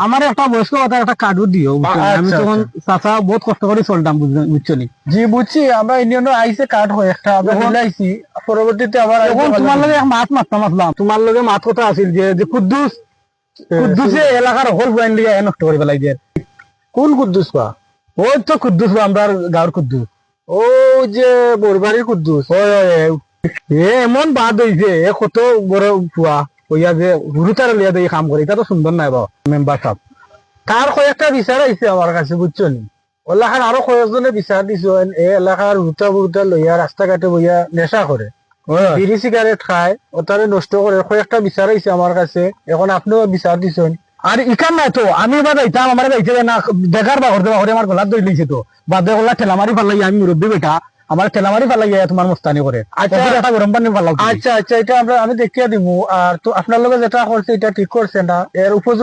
আমার একটা বয়স্ক কথা একটা কার্ডও দিও, আমি তখন চাচা বহুত কষ্ট করে চলতাম, বুঝছো নি? জি বুঝছি, আমরা ইন্ডিয়ান আইসে কার্ড হয় একটা, আমরা মিলাইছি, পরবর্তীতে আবার তোমার লগে মাত মারতাম, তোমার লগে মাত কথা আছিল যে কুদ্দুসে এলাকার হল বয়ান লিয়া নষ্ট করে ফেলাই দিয়ে। কোন কুদ্দুস পা? ওই তো কুদ্দুস আমরা গাঁর কুদ্দুস, ও যে বোরবাড়ির কুদ্দুস। এমন বাদ হইছে কত বড় পুয়া হইয়া যে হুরুতার লিয়া দিয়ে কাম করে, এটা তো সুন্দর নাই বা মেম্বার সাহেব। তার কয়েকটা বিচার আইছে আমার কাছে, বুঝছো নি? এলাকার আরো কয়েকজনে বিচার দিছো, এই এলাকার হুতা বুতা লইয়া রাস্তাঘাটে বইয়া নেশা করে, বিড়ি সিগারেট খায়, ওটারে নষ্ট করে, কয়েকটা বিচার আইছে আমার কাছে। এখন আপনিও বিচার দিছেন। আর ইকান নাই তো আমি এবার যাইতাম, আমার যাইতে না দেখার বা ঘর দেওয়া আমার গলার দই লিখছে তো বাদে গলা ঠেলামারি ফালাই, আমি মুরব্বী বেটা আমার ঠেলামারি ফালাই তোমার মস্তানি করে। আচ্ছা একটা গরম পানি ফালাও। আচ্ছা, এটা আমি দেখিয়ে দিব। আর তো আপনার লগে যেটা করছে এটা ঠিক করছে না, এর উপযুক্ত